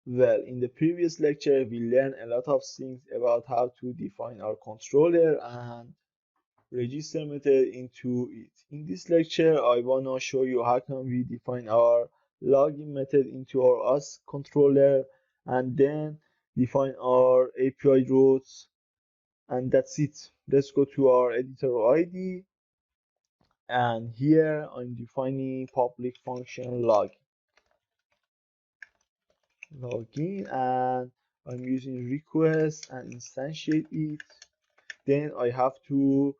Well, in the previous lecture, we learned a lot of things about how to define our controller and register method into it. In this lecture, I want to show you how can we define our login method into our OS controller and then define our API routes, and that's it. Let's go to our editor ID, and here I'm defining public function login, and I'm using request and instantiate it. Then I have to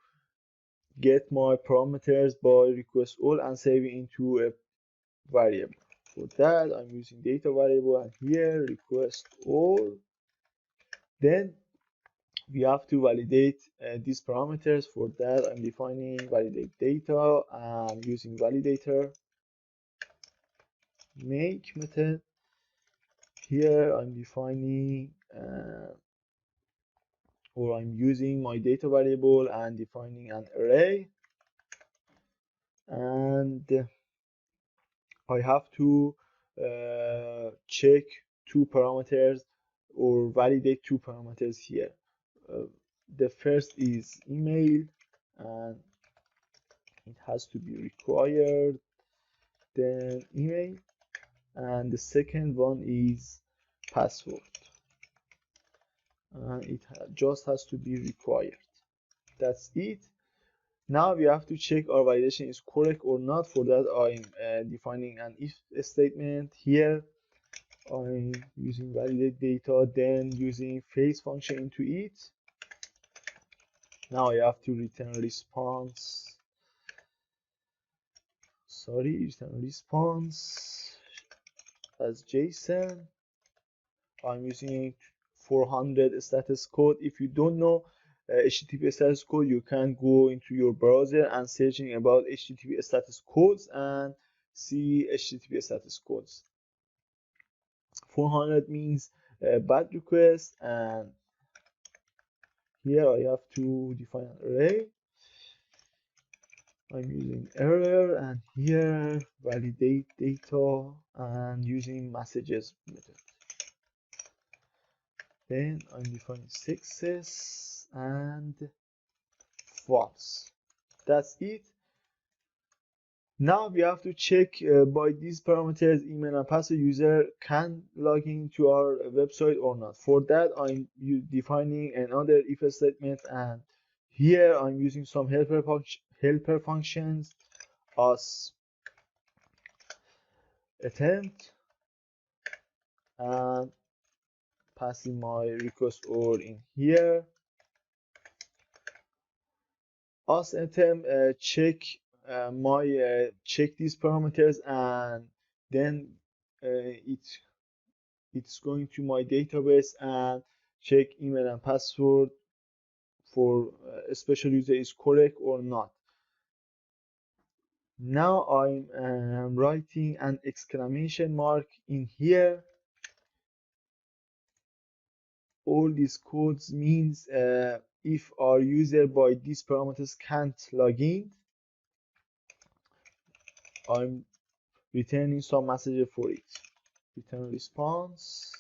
get my parameters by request all and save it into a variable. For that, I'm using data variable, and here request all. Then we have to validate these parameters. For that, I'm defining validate data and using validator make method. Here I'm defining or I'm using my data variable and defining an array, and I have to check two parameters or validate two parameters here. The first is email, and it has to be required, then email, and the second one is password, and it just has to be required. That's it. Now we have to check our validation is correct or not. For that, I'm defining an if statement. Here I'm using validate data, then using face function into it. Now I have to return response. Return response as JSON. I'm using 400 status code. If you don't know HTTP status code, you can go into your browser and searching about HTTP status codes and see HTTP status codes. 400 means bad request, and here I have to define an array. I'm using error, and here validate data and using messages method. Then I'm defining success and false. That's it. Now we have to check by these parameters email and password user can log into our website or not. For that, I'm defining another if statement, and here I'm using some helper functions as attempt and passing my request all in here. As attempt check check these parameters, and then it's going to my database and check email and password for a special user is correct or not. Now I'm writing an exclamation mark in here. All these codes means if our user by these parameters can't log in, I'm returning some message for it. Return response,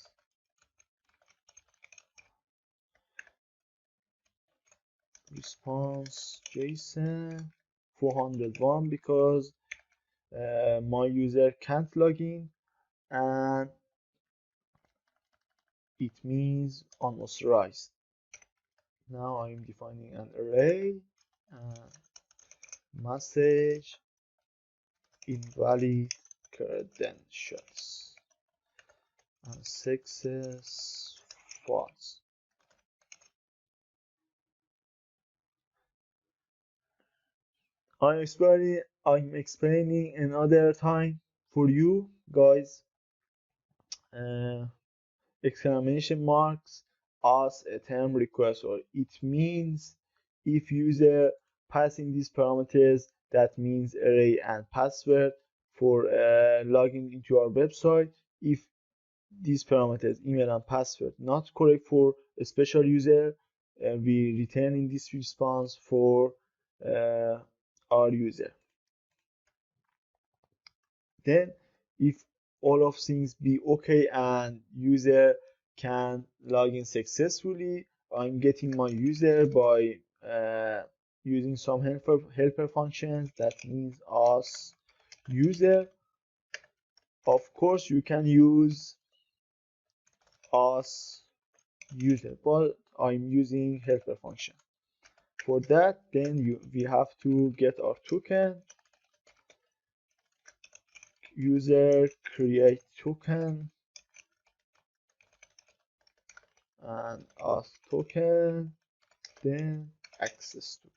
JSON 401 because my user can't log in, and it means unauthorized. Now I'm defining an array and message invalid credentials and success false. I'm explaining another time for you guys. Exclamation marks as a term request, or it means if user passing these parameters, that means array and password for logging into our website. If these parameters email and password not correct for a special user, we return in this response for our user. Then if all of things be okay and user can log in successfully. I'm getting my user by using some helper functions. That means as user. Of course, you can use as user, but I'm using helper function. For that, then we have to get our token, user create token, and as token, then access token.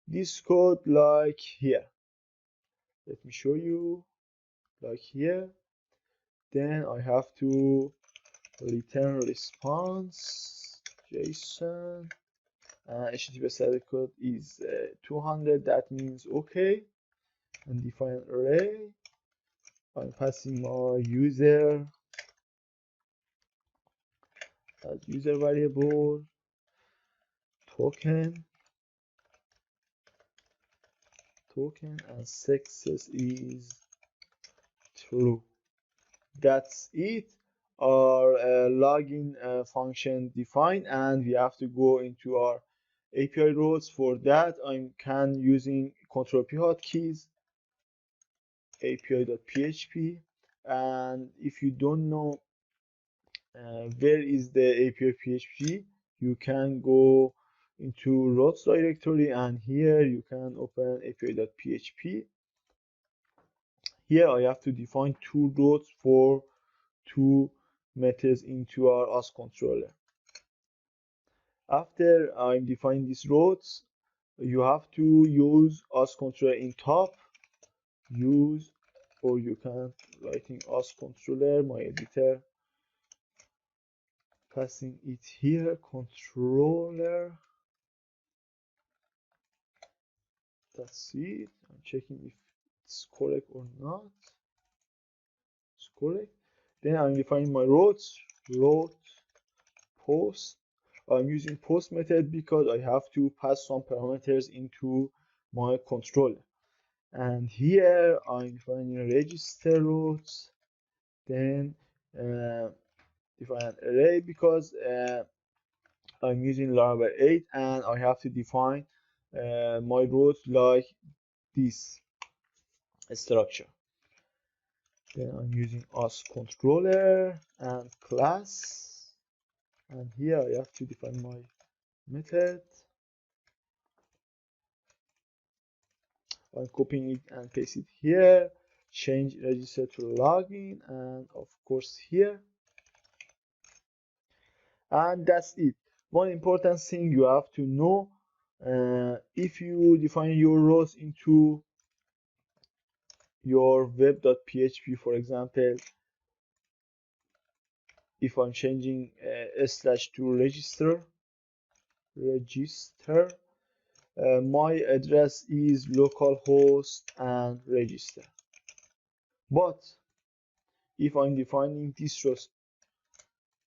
This code like here. Let me show you, like here. Then I have to return response JSON. HTTP static code is 200. That means okay. And define array. I'm passing my user as user variable, token, and success is true. That's it. Our login function defined, and we have to go into our API routes. For that, I can using control P hotkeys, api.php, and if you don't know where is the API PHP, you can go into routes directory, and here you can open api.php. Here I have to define two routes for two methods into our as controller. After I'm defining these routes, you have to use as controller in top, use, or you can writing as controller, my editor, passing it here, controller. That's it. I'm checking if it's correct or not. It's correct. Then I'm defining my routes, route post. I'm using post method because I have to pass some parameters into my controller. And here I'm defining register routes. Then define an array because I'm using laravel 8 and I have to define my routes like this structure. Then I'm using as controller and class, and here I have to define my method. I'm copying it and paste it here, change register to login, and of course here, and that's it. One important thing you have to know, if you define your rows into your web.php, for example, if I'm changing slash to register, my address is localhost and register. But if I'm defining this rows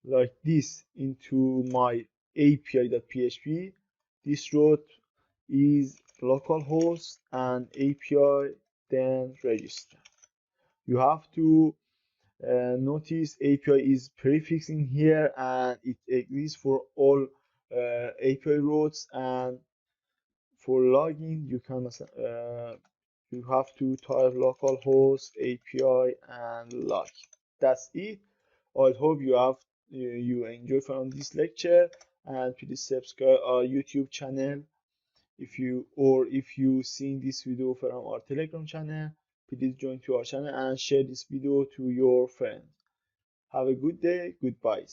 like this into my api.php, this route is localhost and API then register. You have to notice API is prefixing here, and it exists for all API routes, and for login you can you have to type localhost API and log. That's it. I hope you enjoy from this lecture, and please subscribe our YouTube channel. If you seen this video from our Telegram channel, please join to our channel and share this video to your friends. Have a good day. Goodbye.